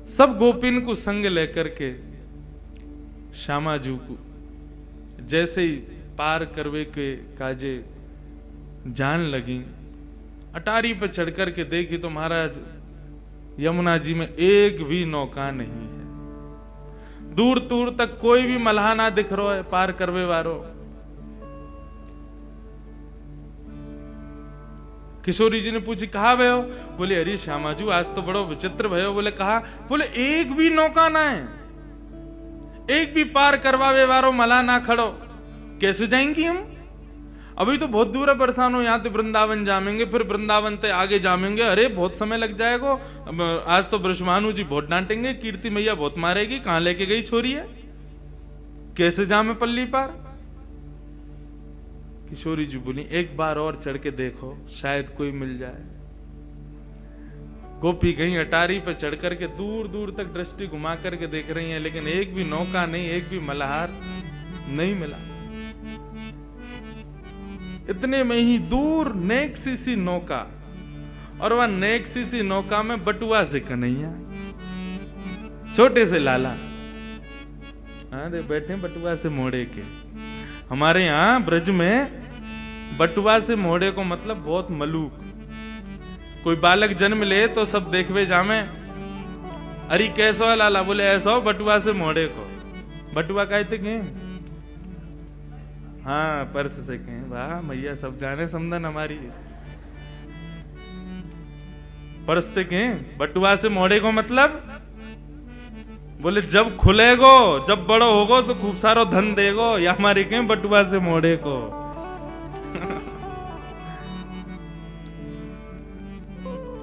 सब गोपिन को संग लेकर के श्यामाजू को जैसे ही पार करवे के काजे जान लगी, अटारी पर चढ़ करके देखी तो महाराज यमुना जी में एक भी नौका नहीं है। दूर दूर तक कोई भी मल्हा ना दिख रहा है पार करवे वारो। किशोरी जी ने पूछी कहा भयो? बोले अरे श्यामाजू आज तो बड़ो विचित्र भयो। बोले कहा? बोले एक भी नौका ना है, एक भी पार करवावे वारो मल्हा ना खड़ो, कैसे जाएंगी हम? अभी तो बहुत दूर है बरसानो, यहाँ तो वृंदावन जामेंगे, फिर वृंदावन से आगे जामेंगे, अरे बहुत समय लग जाएगा। आज तो ब्रजमानु जी बहुत डांटेंगे, कीर्ति मैया बहुत मारेगी, कहां लेके गई छोरी है, कैसे जामे पल्ली पार? किशोरी जी बोली एक बार और चढ़ के देखो, शायद कोई मिल जाए। गोपी गई अटारी पे चढ़ करके दूर दूर तक दृष्टि घुमा करके देख रही हैं, लेकिन एक भी नौका नहीं, एक भी मल्हार नहीं मिला। इतने में ही दूर नेक सी नौका, और वह नेक सी नौका में बटुआ से कन्हैया, छोटे से लाला, अरे बैठे बटुआ से मोड़े के। हमारे यहां ब्रज में बटुआ से मोड़े को मतलब बहुत मलूक। कोई बालक जन्म ले तो सब देखवे जामे, अरे कैसा है लाला? बोले ऐसा हो बटुआ से मोड़े को। बटुआ कहते के? हाँ पर्स से कहें। वाह मैया सब जाने समझन हमारी। पर्स से कहें बटुआ से मोड़े को मतलब? बोले जब खुलेगो, जब बड़ो होगो तो खूब सारो धन देगो, या हमारे कहें बटुआ से मोड़े को।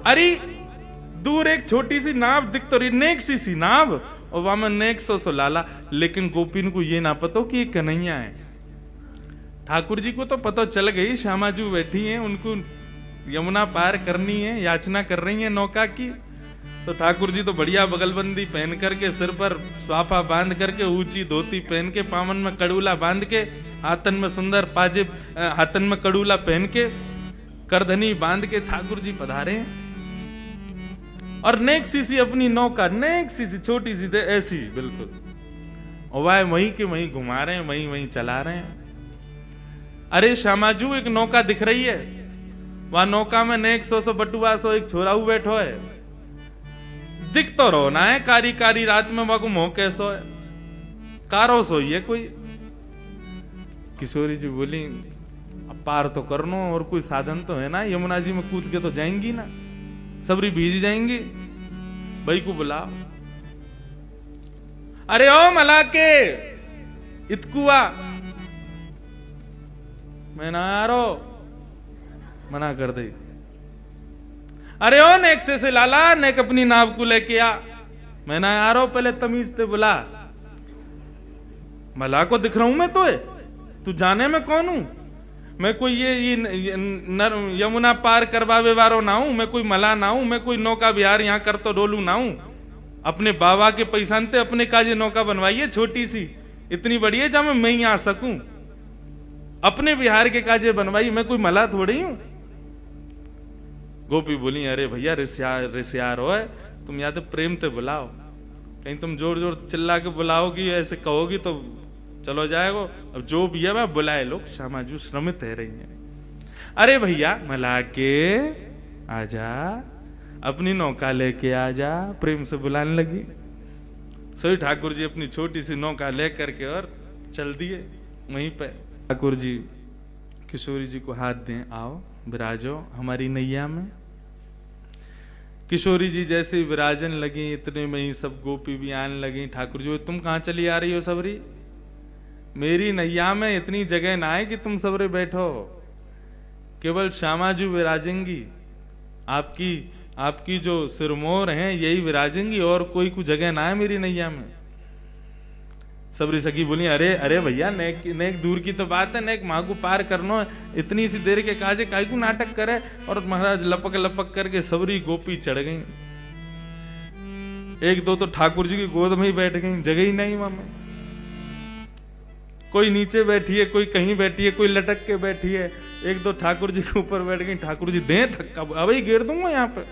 अरे दूर एक छोटी सी नाव दिख तो रही, नेक सी नाव, और वहां में नेक सो लाला। लेकिन गोपिन को ये ना पता कि ये कन्हैया है। ठाकुर जी को तो पता चल गई श्यामाजू बैठी हैं, उनको यमुना पार करनी है, याचना कर रही है नौका की। तो ठाकुर जी तो बढ़िया बगलबंदी पहन करके, सिर पर स्वाफा बांध करके, ऊंची धोती पहन के, पावन में कड़ूला बांध के, हाथन में सुंदर पाजेब, हाथन में कड़ूला पहन के, करधनी बांध के ठाकुर जी पधारे। और नेक सी अपनी नौका, नेक सी छोटी सी ऐसी बिल्कुल, और वह वहीं के वहीं घुमा रहे हैं, वहीं वहीं चला रहे हैं। अरे श्यामाजू एक नौका दिख रही है, वह नौका में नेक सो बटुआ सो एक छोराऊ बैठो है, दिख तो रोना है, कारी कारी रात में वह को मोह कैसो है, कारो सोई है कोई। किशोरी जी बोली अब पार तो करनो, और कोई साधन तो है ना, यमुना जी में कूद के तो जाएंगी ना, सबरी भीज जाएंगी, भाई को बुलाओ। अरे ओ मला के इतकुआ, मैं ना आ रो, मना कर दे। अरे ओ नेक से लाला, नेक अपनी नाव को लेके आ, मैं ना आ रहा हूं, पहले तमीज से बुला। मला को दिख रहा हूं मैं तो है, तू जाने में कौन हूं? मैं कोई ये यमुना पार करवावे वारो ना हूं, मैं कोई मला ना हूं, मैं कोई नौका बिहार यहां कर तो डोलू ना हूं। अपने बाबा के पैसानते अपने काजे नौका बनवाइए छोटी सी, इतनी बड़ी है जहां मैं यहां आ सकूं, अपने बिहार के काजे बनवाई, मैं कोई मला थोड़ी हूं। गोपी बोली अरे भैया रिश्यार हो है, तुम या तो प्रेम से बुलाओ, कहीं तुम जोर जोर चिल्ला के बुलाओगी, ऐसे कहोगी तो चलो जाएगा। अब जो भी है वह बुलाए लोग, श्यामाजू श्रमित है रही है। अरे भैया मला के आजा, अपनी नौका लेके आजा, प्रेम से बुलाने लगी। सोई ठाकुर जी अपनी छोटी सी नौका लेकर के और चल दिए वहीं पे। ठाकुर जी किशोरी जी को हाथ दें, आओ विराजो हमारी नैया में। किशोरी जी जैसे विराजन लगी, इतने में ही सब गोपी भी आने लगी। ठाकुर जी तुम कहां चली आ रही हो सबरी? मेरी नैया में इतनी जगह ना है कि तुम सबरे बैठो, केवल श्यामाजू विराजेंगी, आपकी जो सिरमोर हैं यही विराजेंगी, और कोई कुछ जगह ना है मेरी नैया में। सबरी सखी बोली अरे अरे भैया नेक दूर की तो बात है, नेक माँ को पार करनो है, इतनी सी देर के काजे काई को नाटक करे। और महाराज लपक लपक करके सबरी गोपी चढ़ गई, एक दो तो ठाकुर जी की गोद में ही बैठ गई, जगह ही नहीं वहां में। कोई नीचे बैठी है, कोई कहीं बैठी है, कोई लटक के बैठी है, एक दो ठाकुर जी के ऊपर बैठ गई। ठाकुर जी दे धक्का, अब ही गिर दूंगा यहाँ पे।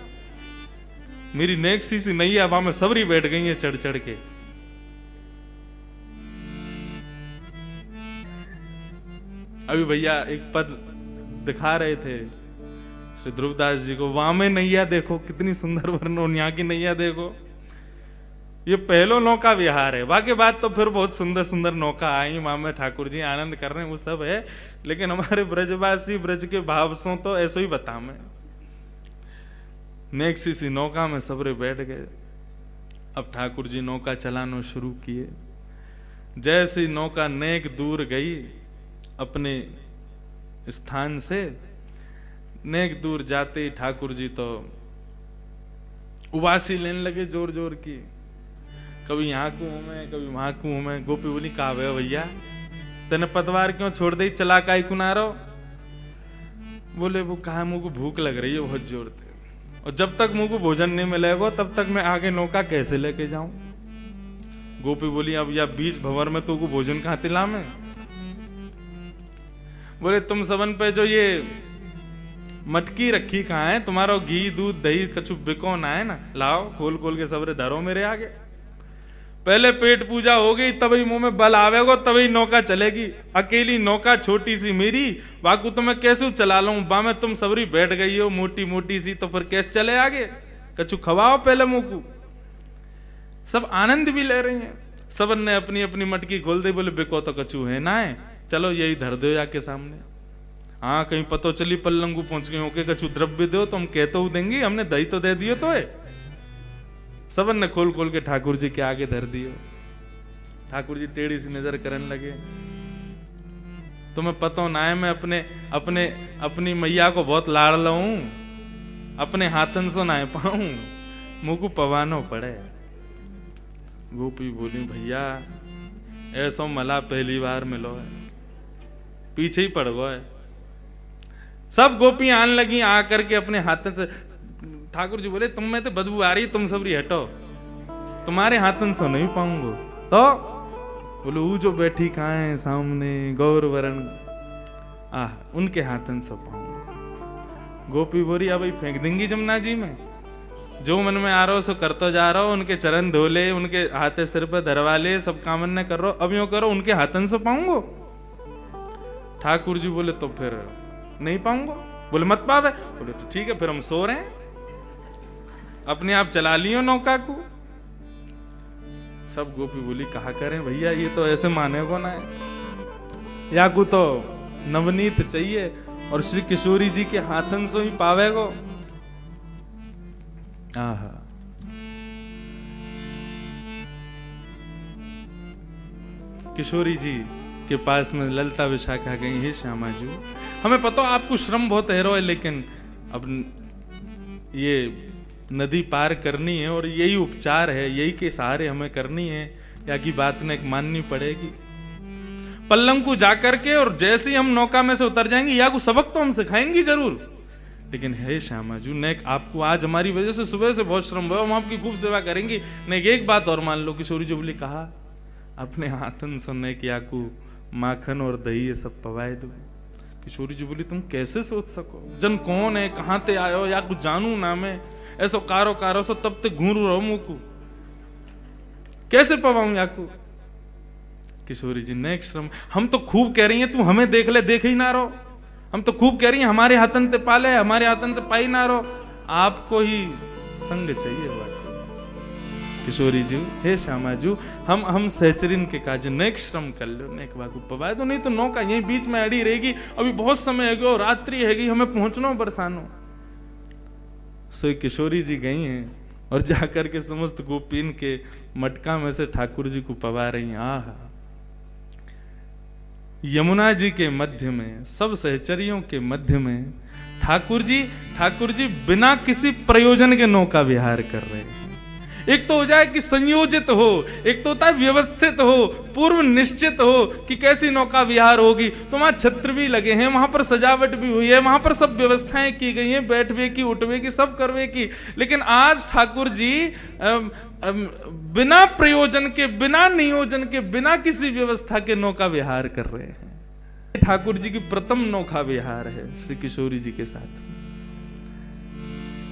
मेरी नेक सी नैया वहां में सबरी बैठ गई है चढ़ चढ़ के। अभी भैया एक पद दिखा रहे थे श्री ध्रुवदास जी को, वहां में नैया देखो कितनी सुंदर वर्णन, यहाँ की नैया देखो। ये पहलो नौका विहार है, बाकी बात तो फिर बहुत सुंदर सुंदर नौका आई, वहां में ठाकुर जी आनंद कर रहे हैं, वो सब है। लेकिन हमारे ब्रजवासी ब्रज के भाव सो तो ऐसो ही बता मैं। नेक सी नौका में सबरे बैठ गए। अब ठाकुर जी नौका चलाना शुरू किए। जैसी नौका नेक दूर गई अपने स्थान से, नेक दूर जाते ही ठाकुर जी तो उबासी लेने लगे जोर जोर की। कभी यहाँ को हूं मैं, कभी वहां को हूं मैं। गोपी बोली कहा भैया तेने पतवार क्यों छोड़ दी, चला का ही कुनारो। बोले वो कहा मुझको भूख लग रही है बहुत जोर से, और जब तक मुझको भोजन नहीं मिलेगा तब तक मैं आगे नौका कैसे लेके जाऊं। गोपी बोली अब या बीच भंवर में तुमको भोजन कहां तिला में। बोले तुम सबन पे जो ये मटकी रखी कहाँ है, तुम्हारा घी दूध दही कछु बिकौन आए ना, लाओ खोल खोल के सबरे धरो मेरे आगे। पहले पेट पूजा हो गई तभी मुंह में बल आवेगा, तभी नौका चलेगी। अकेली नौका छोटी सी मेरी, बाकू तो मैं कैसे चला लूं, बा में तुम सबरी बैठ गई हो मोटी मोटी सी, तो फिर कैसे चले आगे। कछु खवाओ पहले मुंह को। सब आनंद भी ले रही हैं, सबन ने अपनी अपनी मटकी खोल दी। बोले बिको तो कछु है ना है, चलो यही धर दो जाके सामने। हाँ कहीं पतो चली पल्लंगू पहुंच गए होके कछु द्रव्य दो तो हम कहते हो देंगे, हमने दही तो दे दियो तो है। सबन ने खोल खोल के ठाकुर जी के आगे धर दियो। ठाकुर जी टेढ़ी सी नजर करने लगे। तुम्हें पतो ना है मैं अपनी मैया को बहुत लाड़ लूं, अपने हाथन से ना पाऊं, मुझको पवानो पड़े। गोपी बोली भैया ऐसा मला पहली बार मिलो है, पीछे ही पड़ गो है। सब गोपियां आने लगी आकर के अपने हाथन से। ठाकुर जी बोले तुम में तो बदबू आ रही, तुम सबरी हटो, तुम्हारे हाथन से नहीं पाऊंगा। तो बोले वो जो बैठी कहाँ है सामने गौर वरण, उनके हाथन से पाऊंगा। गोपी बोली अब फेंक देंगी जमुना जी में, जो मन में आ रहा हो सो करते जा रहा हो। उनके चरण धोले, उनके हाथे सिर पे धरवा ले, सब कामन ने कर रहा हो, अब यूं करो उनके हाथन से पाऊंगो। ठाकुर जी बोले तो फिर नहीं पाऊंगा। बोले मत पावे। बोले तो ठीक है फिर हम सो रहे हैं, अपने आप चला लियो नौका को। सब गोपी बोली कहा करें भैया, ये तो ऐसे माने को ना है, या को तो नवनीत चाहिए और श्री किशोरी जी के हाथन से ही पावेगो। आहा किशोरी जी के पास में ललता विशाखा गई, हे श्यामा जी हमें पता आपको श्रम बहुत है, लेकिन अब ये नदी पार करनी है और यही उपचार है, यही के सहारे हमें करनी है, या की बात ने माननी पड़ेगी। पल्लम को जाकर के और जैसे ही हम नौका में से उतर जाएंगे, या को सबक तो हम सिखाएंगे जरूर, लेकिन हे श्यामा जी नेक आपको आज हमारी वजह से सुबह से बहुत श्रम हुआ, हम आपकी खूब सेवा करेंगे। नेक एक बात और मान लो, किशोरी जी बोली कहा अपने हाथन से नेक याकू माखन और दही ये सब पवाए दो। किशोरी जी बोली तुम कैसे सोच सको, जन कौन है, कहां ते आयो, या कुछ जानू ना मैं, ऐसो कारो कारो सो तब तक घूरू रहो मुंह को, कैसे पवाऊं याकू। किशोरी जी नेक श्रम, हम तो खूब कह रही हैं तू हमें देख ले, देख ही ना रहो, हम तो खूब कह रही हैं हमारे हाथन ते पाले, हमारे हाथन ते पाई ना रहो, आपको ही संग चाहिए बाकी। किशोरी जी हे श्यामा जी हम सहचरिन के काज नेक श्रम कर लो, नेक बाकू पवाए दो, नहीं तो नौका यही बीच में अड़ी रहेगी, अभी बहुत समय है और रात्रि हैगी, हमें पहुंचना बरसानो। सो किशोरी जी गई हैं और जाकर के समस्त गोपीन के मटका में से ठाकुर जी को पवा रही हैं। आहा यमुना जी के मध्य में, सब सहचरियों के मध्य में ठाकुर जी बिना किसी प्रयोजन के नौका विहार कर रहे हैं। एक तो हो जाए कि संयोजित हो, एक तो होता है व्यवस्थित हो, पूर्व निश्चित हो कि कैसी नौका विहार होगी, तो वहां छत्र भी लगे हैं, वहां पर सजावट भी हुई है, वहां पर सब व्यवस्थाएं की गई हैं, बैठवे की उठवे की सब करवे की। लेकिन आज ठाकुर जी बिना प्रयोजन के, बिना नियोजन के, बिना किसी व्यवस्था के नौका विहार कर रहे हैं। ठाकुर जी की प्रथम नौका विहार है श्री किशोरी जी के साथ।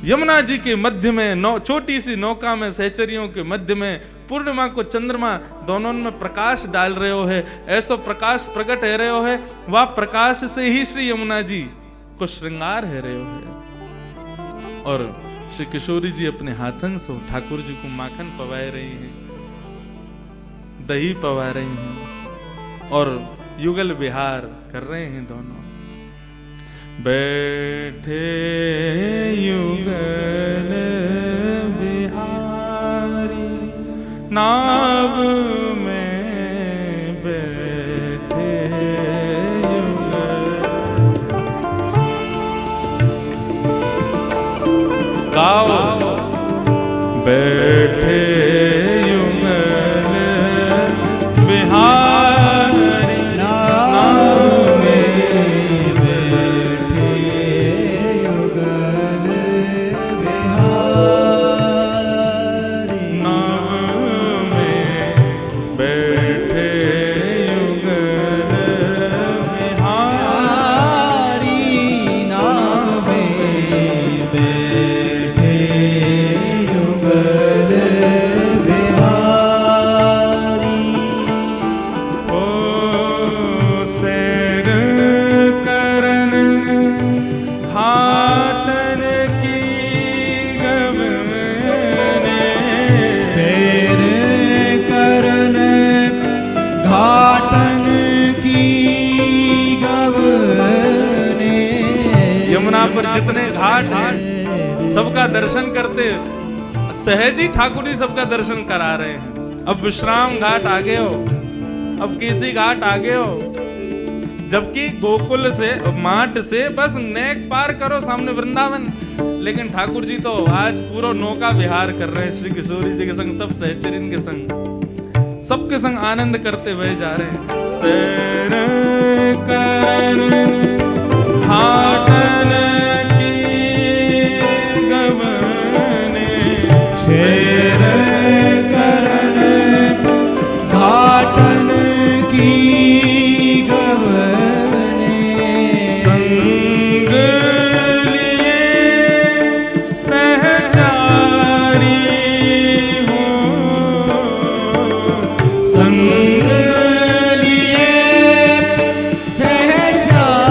यमुना जी के मध्य में छोटी सी नौका में सहचरियों के मध्य में पूर्णिमा को चंद्रमा दोनों में प्रकाश डाल रहे हो है, ऐसा प्रकाश प्रकट है रहे हो है, वह प्रकाश से ही श्री यमुना जी को श्रृंगार है रहे हो है। और श्री किशोरी जी अपने हाथन से ठाकुर जी को माखन पवाए रही हैं, दही पवा रही हैं और युगल विहार कर रहे हैं दोनों। बैठे युगल बिहारी नाव में बैठे युगल। गाओ बैठे युगल बिहारी नाव में बैठे युगल बिहारी नाव में बैठे युगल बिहारी नाव में बैठे युगल बिहारी। ओ सैर करन घाटन की गवने, सैर करन घाटन की गवने। यमुना पर जितने घाट हैं सबका दर्शन करते, सहज ही ठाकुर जी सबका दर्शन करा रहे हैं। अब विश्राम घाट आगे हो, अब केसी घाट आगे हो, जबकि गोकुल से माट से बस नेक पार करो सामने वृंदावन। लेकिन ठाकुर जी तो आज पूरा नौका विहार कर रहे हैं श्री किशोरी जी के संग, सब सहचरिन के संग, सबके संग आनंद करते हुए जा रहे हैं। सैर करन घाटन की गवने, सैर करन घाटन की गवने। संग लिए सहचारी हो, संग लिए सहचारी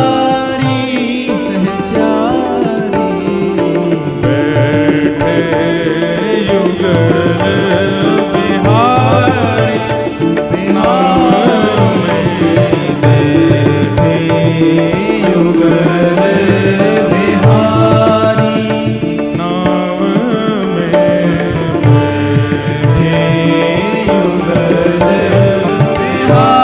सहचारी। बैठे युगल बिहारी नाव में बैठे युगल बिहारी नाव में बैठे युगल बिहारी।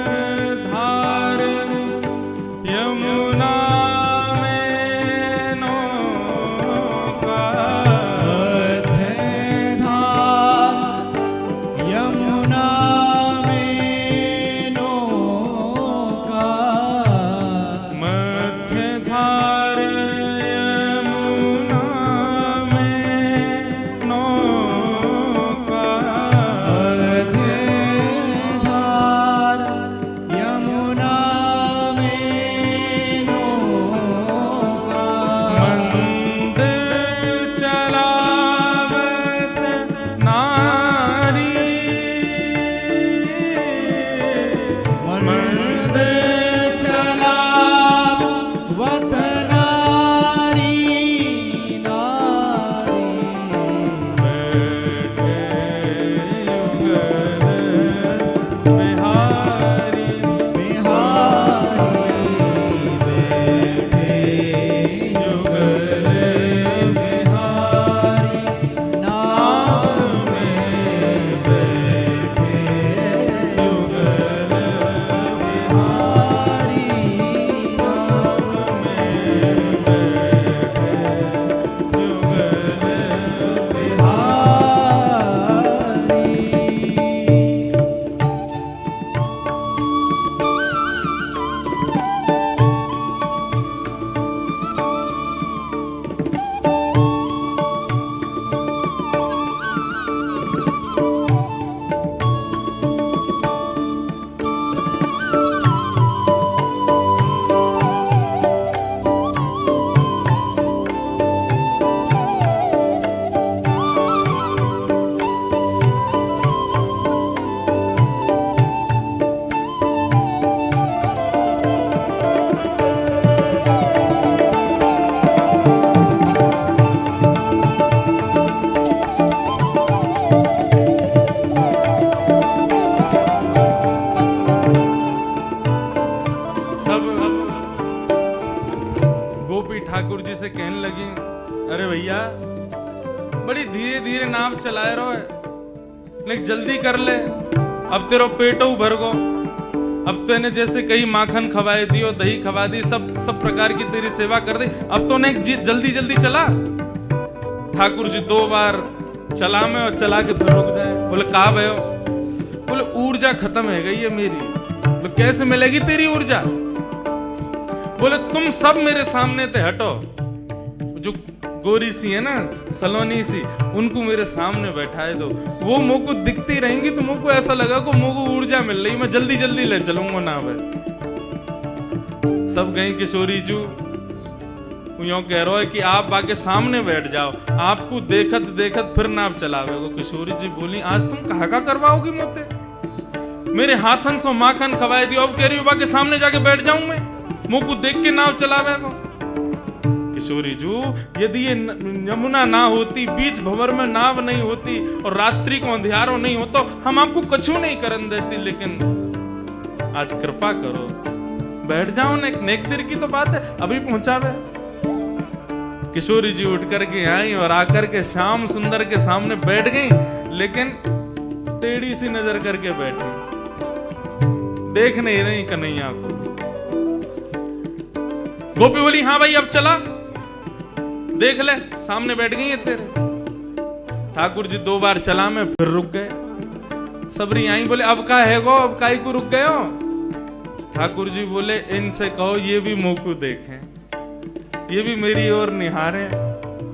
मध्यधार यमुना में नौका, मध्यधार यमुना में नौका। मध्यधार यमुना में नौका, मध्यधार यमुना में नौका। मंद चलावत नारी, मंद चलावत गोपी ठाकुर जी से कहने लगी, अरे भैया बड़ी धीरे धीरे नाव चलाए रहो है, लेकिन जल्दी कर ले, अब तेरा पेटो भर गो, अब तूने जैसे कहीं माखन खवाए दियो, दही खवा दी, सब प्रकार की तेरी सेवा कर दी, अब तो ने जल्दी जल्दी चला। ठाकुर जी 2 बार चला में और चला के फिर रुक जाए। बोले कहा भयो? बोले ऊर्जा खत्म है गई है मेरी। बोले कैसे मिलेगी तेरी ऊर्जा? बोले तुम सब मेरे सामने ते हटो, जो गोरी सी है ना सलोनी सी, उनको मेरे सामने बैठाए दो, वो मुंह को दिखती रहेंगी तो मुंह को ऐसा लगा को मुंह को ऊर्जा मिल रही, मैं जल्दी जल्दी ले चलूंगा ना। सब गई किशोरी जू यूं कह रहा है कि आप बाके सामने बैठ जाओ, आपको देखत देखत फिर नाव चलावे। किशोरी जी बोली, आज तुम कहा का करवाओगी मुझे? मेरे हाथन सो माखन खवाए दियो, अब कह रही हो बाके सामने जाके बैठ जाऊं मैं, मुंह को देख के नाव चलावे को। किशोरी जू यदि ये यमुना ना होती, बीच भंवर में नाव नहीं होती और रात्रि को अंधियारो नहीं होता, हम आपको कछु नहीं करन देती, लेकिन आज कृपा करो बैठ जाओ ना, नेक देर की तो बात है, अभी पहुंचावे। किशोरी जी उठ करके आई और आकर के श्याम सुंदर के सामने बैठ गई, लेकिन टेढ़ी सी नजर करके बैठी, देख नहीं रही कन्हैया को। गोपी बोली, हाँ भाई अब चला, देख ले सामने बैठ गई है तेरे। ठाकुर जी 2 बार चला में फिर रुक गए। सबरी आई, बोले अब का है गो, अब काई को रुक गए हो? ठाकुर जी बोले, इनसे कहो ये भी मुंह को देखें, ये भी मेरी ओर निहारें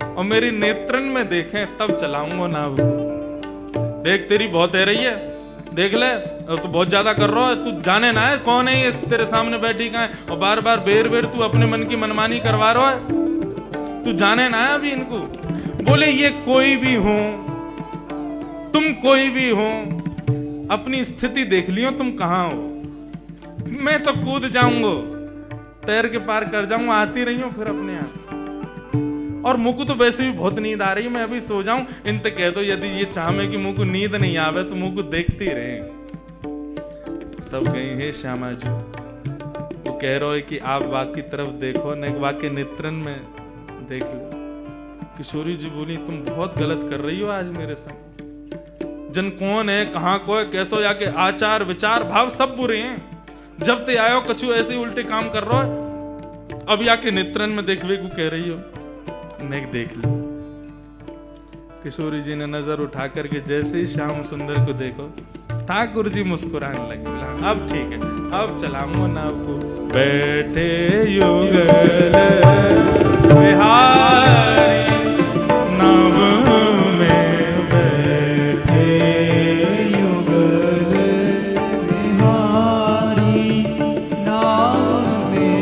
और मेरी नेत्रन में देखें, तब चलाऊंगा ना। देख तेरी बहुत है रही है, देख ले, अब तो बहुत ज्यादा कर रहा है, तू जाने ना है कौन है ये तेरे सामने बैठी कहाँ है, और बार बार बेर बेर तू अपने मन की मनमानी करवा रहा है, तू जाने ना है अभी इनको। बोले ये कोई भी हो, तुम कोई भी हो, अपनी स्थिति देख लियो तुम कहाँ हो, मैं तो कूद जाऊंगा, तैर के पार कर जाऊंगा, आती रही हूं फिर अपने आप। और मुझको तो वैसे भी बहुत नींद आ रही, मैं अभी सो जाऊं, इनते कह दो यदि ये चाहे कि मुझको नींद नहीं आवे तो मुझको देखती रहे। सब गई है श्यामा जी, वो कह रहे हो कि आप वाक की तरफ देखो, न वाक के नेत्रन में देख लो। किशोरी जी बोली, तुम बहुत गलत कर रही हो आज मेरे संग, जन कौन है, कहाँ को है, कैसो, या के आचार विचार भाव सब बुरे हैं, जब ते आयो कछु ऐसे उल्टे काम कर रहा है, अब याके नेत्रन में देखवे को कह रही हो, नेक देख लो। किशोरी जी ने नजर उठा करके जैसे ही श्याम सुंदर को देखो, ठाकुर जी मुस्कुराने लगे, बोला अब ठीक है, अब चलाऊंगा नाव को। बैठे युगल बिहारी नाव में, बैठे युगल बिहारी नाव में,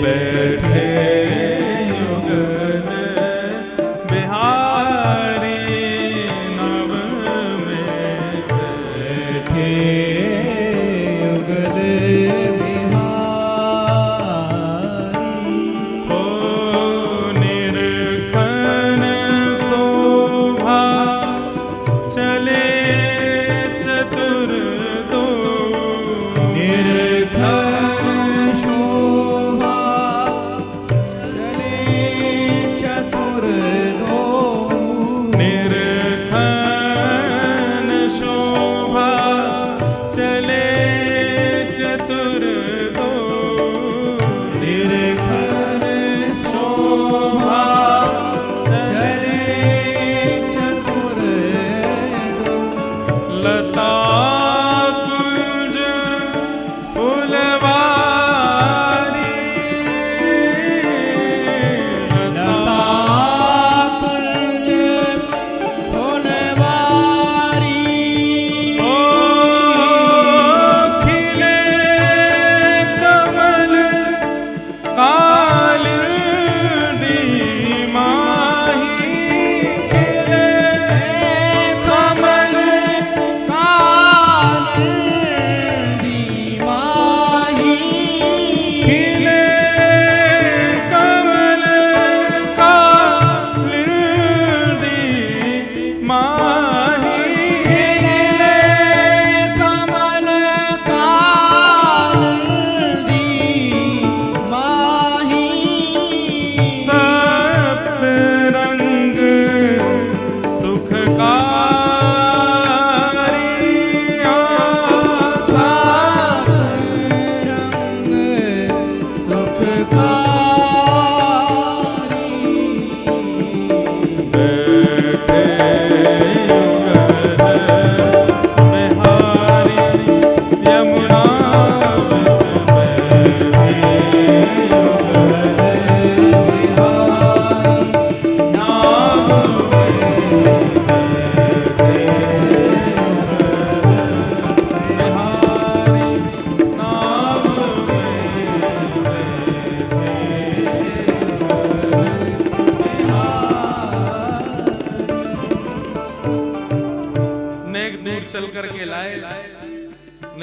बैठे युगल बिहारी नाव में, बैठे युगल बिहारी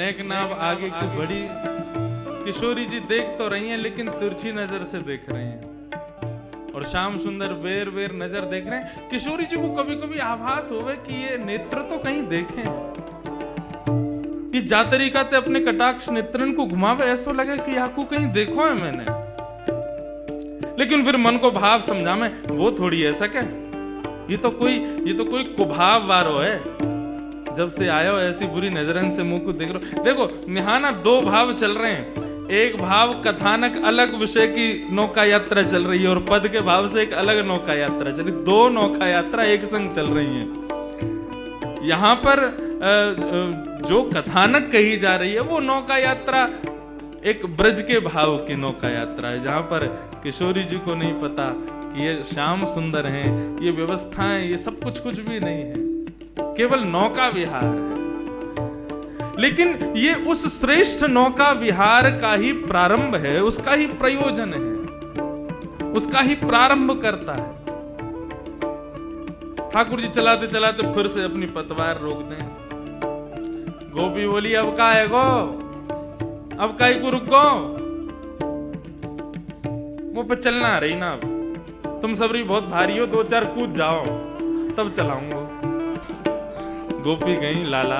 नेक नाव आगे की बड़ी। किशोरी जी देख तो रही हैं लेकिन तिरछी नजर से देख रही हैं और श्याम सुंदर बेर बेर नजर देख रहे हैं। किशोरी जी को कभी कभी आभास होवे कि ये नेत्र तो कहीं देखें, ये जा तरीका ते अपने कटाक्ष नेत्रन को घुमावे, ऐसा लगे कि आपको कहीं देखो है मैंने। लेकिन फिर मन को भाव समझा में वो थोड़ी ऐसा क्या, ये तो कोई कुभाव वारो है। जब से आयो ऐसी बुरी नजरन से मुंह को देख लो। देखो निहाना दो भाव चल रहे हैं, एक भाव कथानक अलग विषय की नौका यात्रा चल रही है और पद के भाव से एक अलग नौका यात्रा चल रही, दो नौका यात्रा एक संग चल रही है। यहां पर जो कथानक कही जा रही है वो नौका यात्रा एक ब्रज के भाव की नौका यात्रा है, जहां पर किशोरी जी को नहीं पता कि ये श्याम सुंदर हैं, ये व्यवस्थाएं, ये सब कुछ भी नहीं है, केवल नौका विहार है। लेकिन ये उस श्रेष्ठ नौका विहार का ही प्रारंभ है, उसका ही प्रयोजन है, उसका ही प्रारंभ करता है। ठाकुर जी चलाते चलाते फिर से अपनी पतवार रोक दें। गोपी बोली अब का है गो, अब काई को रुको, मुंह पे चलना रही ना, अब तुम सबरी बहुत भारी हो, दो चार कूद जाओ तब चलाऊंगा। गोपी गई लाला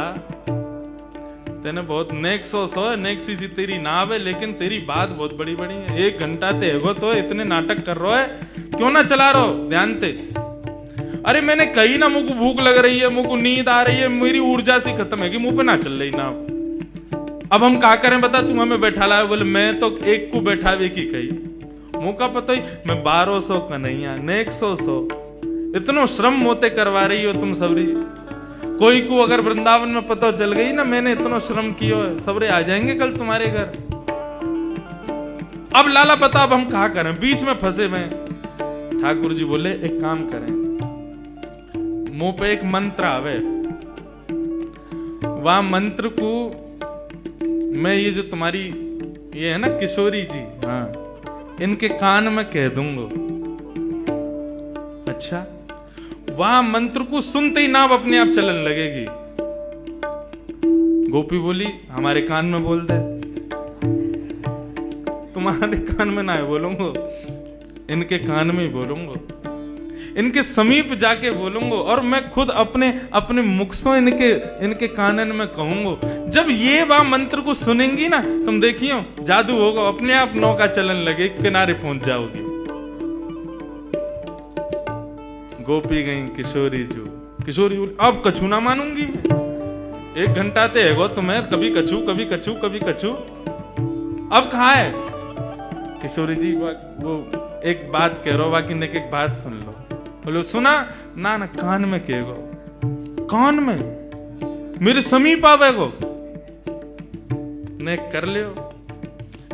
तेने बहुत नेक सो नेक सी तेरी नाव है, लेकिन तेरी बात बहुत बड़ी बड़ी है। 1 घंटा ते एगो तो इतने नाटक कर रहा है, क्यों ना चला रहो ध्यान ते। अरे मैंने कही ना मुझको भूख लग रही है, मुझको नींद आ रही है, मेरी ऊर्जा सी खत्म है कि मुंह पे ना चल रही ना। अब हम क्या करें बता, तुम हमें बैठा लाए। बोले मैं तो एक को बैठावे की कही, मुंह का पता ही मैं 1200 कन्हैया नेक 100 इतनो श्रम मोते करवा रही हो तुम सबरी। कोई को अगर वृंदावन में पता चल गई ना मैंने इतना श्रम किया है, सबरे आ जाएंगे कल तुम्हारे घर। अब लाला पता अब हम कहा करें, बीच में फंसे में। ठाकुर जी बोले एक काम करें, मुंह पे एक मंत्र आवे, वह मंत्र को मैं ये जो तुम्हारी ये है ना किशोरी जी, हाँ इनके कान में कह दूंगा। अच्छा, वह मंत्र को सुनते ही नाव अपने आप चलन लगेगी। गोपी बोली हमारे कान में बोल दे। तुम्हारे कान में ना बोलूंगा, इनके कान में ही बोलूंगा, इनके समीप जाके बोलूंगा और मैं खुद अपने मुख से इनके कानन में कहूंगा। जब ये वह मंत्र को सुनेंगी ना तुम देखियो जादू होगा, अपने आप नौका चलन लगे, किनारे पहुंच जाओगी। गोपी गई किशोरी जू, किशोरी अब कछु ना मानूंगी मैं, 1 घंटा ते है तुम्हें, कभी कछु कभी कछु कभी कछु, अब कहाँ है। किशोरी जी वो एक बात कह रहा बाकी एक बात सुन लो। बोलो सुना ना ना कान में कह गो, कान में मेरे समीप आवे गो ने कर ले।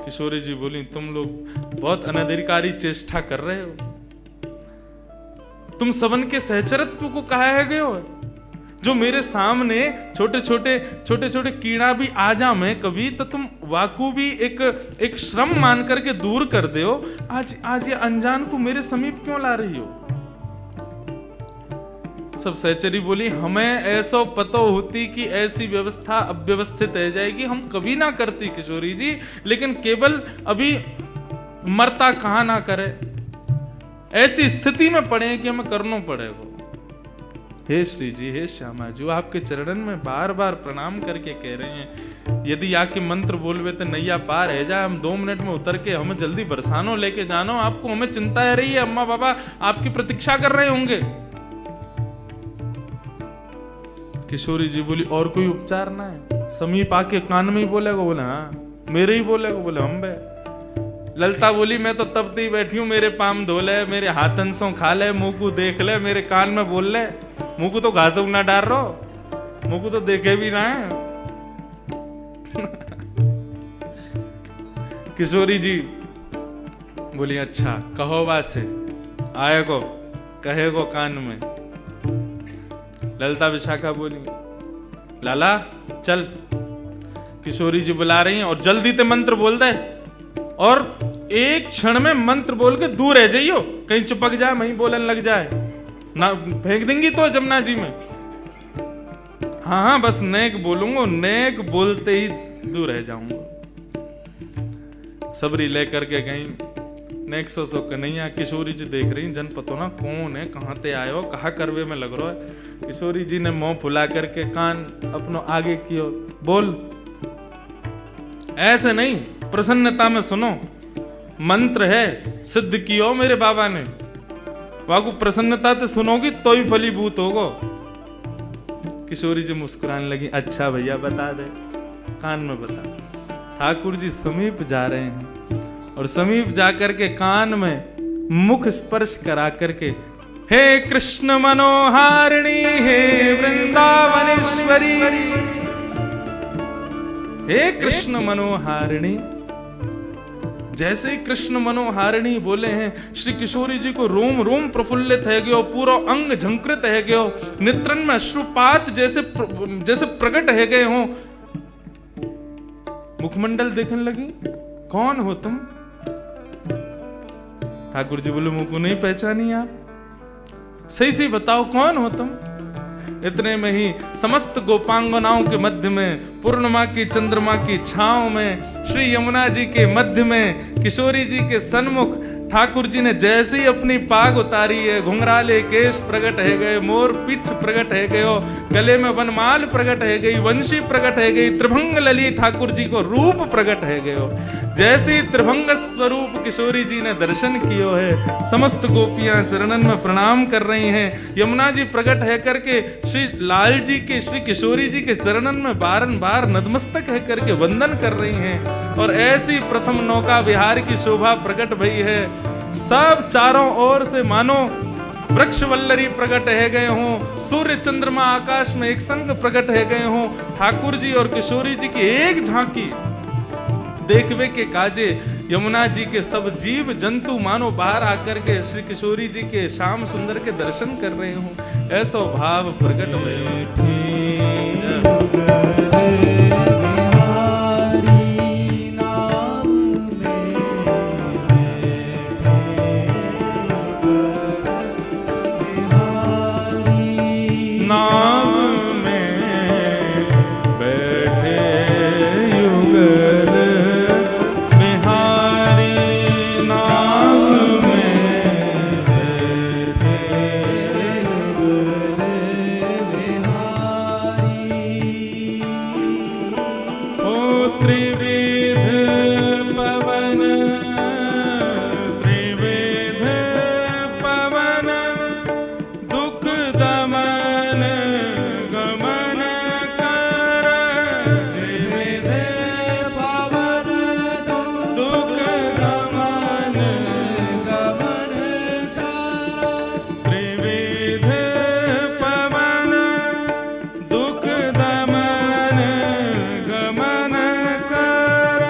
किशोरी जी बोली तुम लोग बहुत अनधिकारी चेष्टा कर रहे हो, तुम सबन के सहचरत्व को कहा है गए हो। जो मेरे सामने छोटे छोटे कीड़ा भी आ जा मैं कभी, तो तुम वाकू भी एक श्रम मान करके दूर कर दे हो। आज ये अनजान को मेरे समीप क्यों ला रही हो। सब सहचरी बोली हमें ऐसा पता होती कि ऐसी व्यवस्था अव्यवस्थित रह जाएगी, हम कभी ना करती किशोरी जी, लेकिन केवल अभी मरता कहां ना करे, ऐसी स्थिति में पड़े कि हमें करना पड़ेगा। हे श्री जी, हे श्यामा जी, आपके चरणन में बार बार प्रणाम करके कह रहे हैं, यदि आके मंत्र बोलवे तो नैया पार है जाए, हम 2 मिनट में उतर के हमें जल्दी बरसानो लेके जानो, आपको हमें चिंता है रही है, अम्मा बाबा आपकी प्रतीक्षा कर रहे होंगे। किशोरी जी बोली और कोई उपचार ना है। समीप आके कान में ही बोलेगा। बोले हाँ मेरे ही बोलेगा। बोले हम बे। ललता बोली मैं तो तब तक बैठी हूं, मेरे पाम धो ले, मेरे हाथन सो खा ले, मुंह को देख ले, मेरे कान में बोल ले। मुंह को तो घास ना डाल रहो, मुंह को तो देखे भी ना है। किशोरी जी बोली अच्छा कहो वासे आए को कहे को कान में। ललता विशाखा बोली लाला चल, किशोरी जी बुला रही हैं और जल्दी ते मंत्र बोल दे, और एक क्षण में मंत्र बोल के दूर रह जाइयो, कहीं चिपक जाए वहीं बोलन लग जाए ना, फेंक देंगी तो जमुना जी में। हाँ हाँ बस नेक बोलूंगा, नेक बोलते ही दूर रह जाऊंगा। सबरी लेकर के गई नेक सो कन्हैया। किशोरी जी देख रही जन पतो ना कौन है, कहाँ ते आयो, कहाँ करवे में लग रहा है। किशोरी जी ने मुंह फुला करके कान अपनो आगे कियो, बोल। ऐसे नहीं, प्रसन्नता में सुनो, मंत्र है सिद्ध कियो मेरे बाबा ने, वाकू प्रसन्नता से सुनोगी तो ही फलीभूत होगो। किशोरी जी मुस्कुराने लगी, अच्छा भैया बता दे, कान में बता। ठाकुर जी समीप जा रहे हैं और समीप जाकर के कान में मुख स्पर्श करा करके, हे कृष्ण मनोहारिणी, हे वृंदावनेश्वरी, हे कृष्ण मनोहारिणी। जैसे ही कृष्ण मनोहारिणी बोले हैं, श्री किशोरी जी को रोम रोम प्रफुल्लित है गयो, पूरा अंग झंकृत है गयो, नेत्रन में अश्रुपात जैसे प्रकट है गए हो। मुखमंडल देखने लगी, कौन हो तुम? ठाकुर जी बोले, मुझको नहीं पहचानी आप, सही से बताओ कौन हो तुम? इतने में ही समस्त गोपांगनाओं के मध्य में, पूर्णिमा की चंद्रमा की छांव में, श्री यमुना जी के मध्य में, किशोरी जी के सन्मुख ठाकुर जी ने जैसे ही अपनी पाग उतारी है, घुंघराले केश प्रकट है गए, मोर पिछ प्रकट है गयो, गले में वनमाल प्रकट है गई, वंशी प्रकट है गई, त्रिभंग लली ठाकुर जी को रूप प्रकट है गयो। जैसे ही त्रिभंग स्वरूप किशोरी जी ने दर्शन कियो है, समस्त गोपियां चरणन में प्रणाम कर रही हैं। यमुना जी प्रकट है करके श्री लाल जी के, श्री किशोरी जी के चरणन में बारंबार नतमस्तक है करके वंदन कर रही हैं। और ऐसी प्रथम नौका विहार की शोभा प्रकट भई है। सब चारों ओर से मानो वृक्ष वल्लरी प्रकट है गए हों, सूर्य चंद्रमा आकाश में एक संग प्रकट है गए हों। ठाकुर जी और किशोरी जी की एक झांकी देखवे के काजे यमुना जी के सब जीव जंतु मानो बाहर आकर के श्री किशोरी जी के श्याम सुंदर के दर्शन कर रहे हों, ऐसा भाव प्रकट हुए। नाम में बैठे युगल बिहारी, नाम में बैठे युगल बिहारी। ओ त्रिविध पवन, त्रिविध पवन, दुख दमन गमन कर, त्रिविध पवन दुख दमन गमन कर, त्रिविध पवन दुख दमन गमन कर,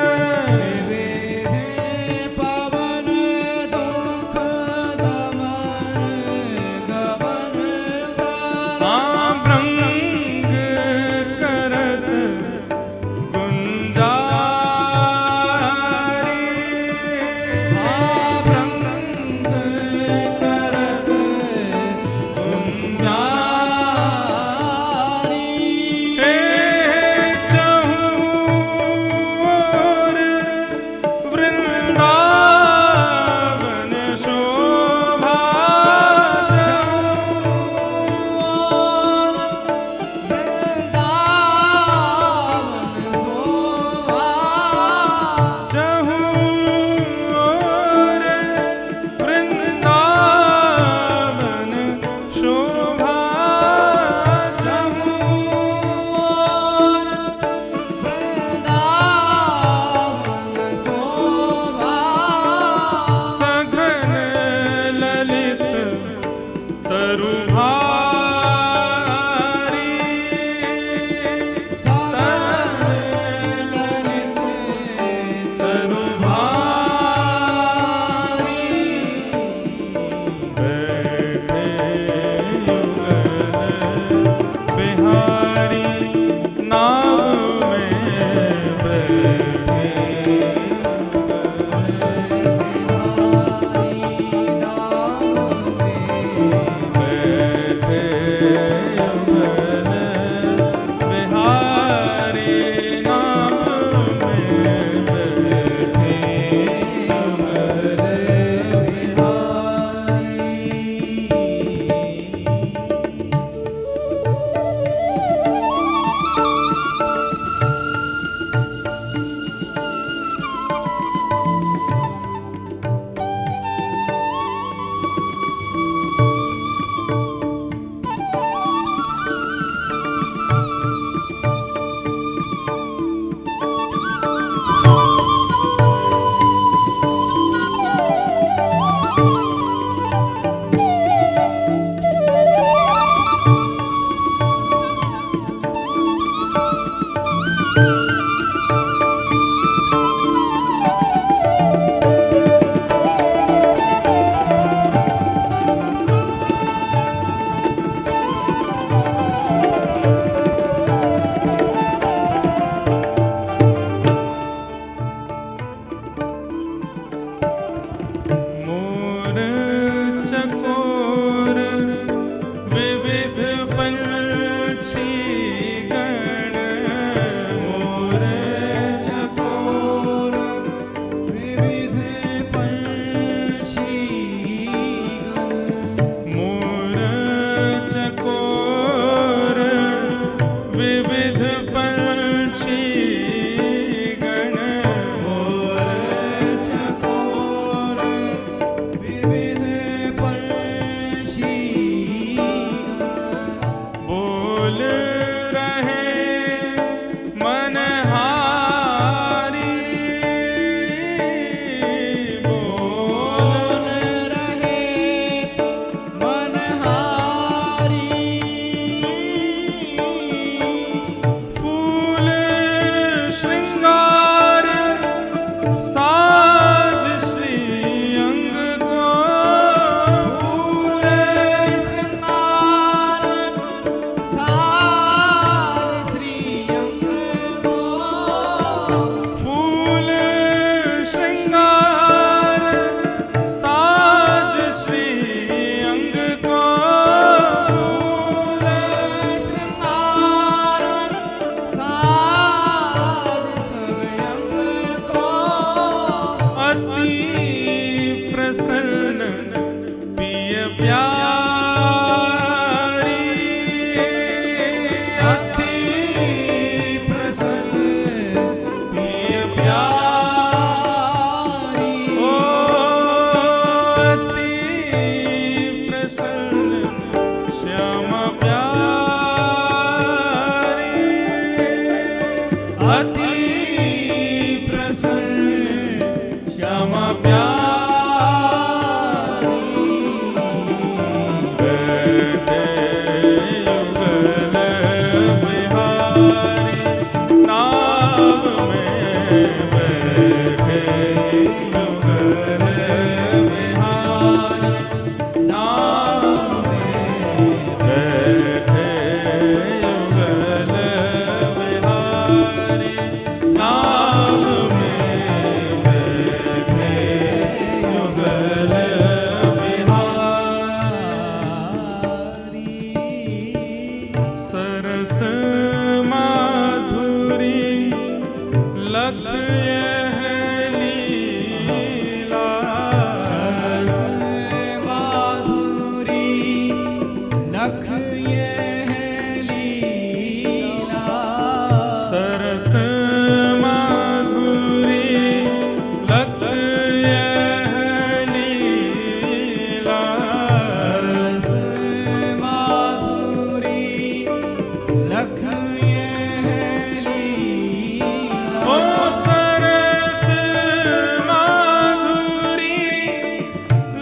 त्रिविध पवन दुख दमन गमन कर। हाँ भ्रंग करत गुंजारी, हाँ भ्रंग करत गुंजारी। हे चहुर वृंदावन शोभा, चहुर वृंदावन शोभा, चहुर वृंदावन शोभा। सघन ललित तरुभारी, सघन ललित तरुभारी। बैठे युगल बिहारी, नाम में बैठे युगल बिहारी, नाम में बैठे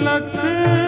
लख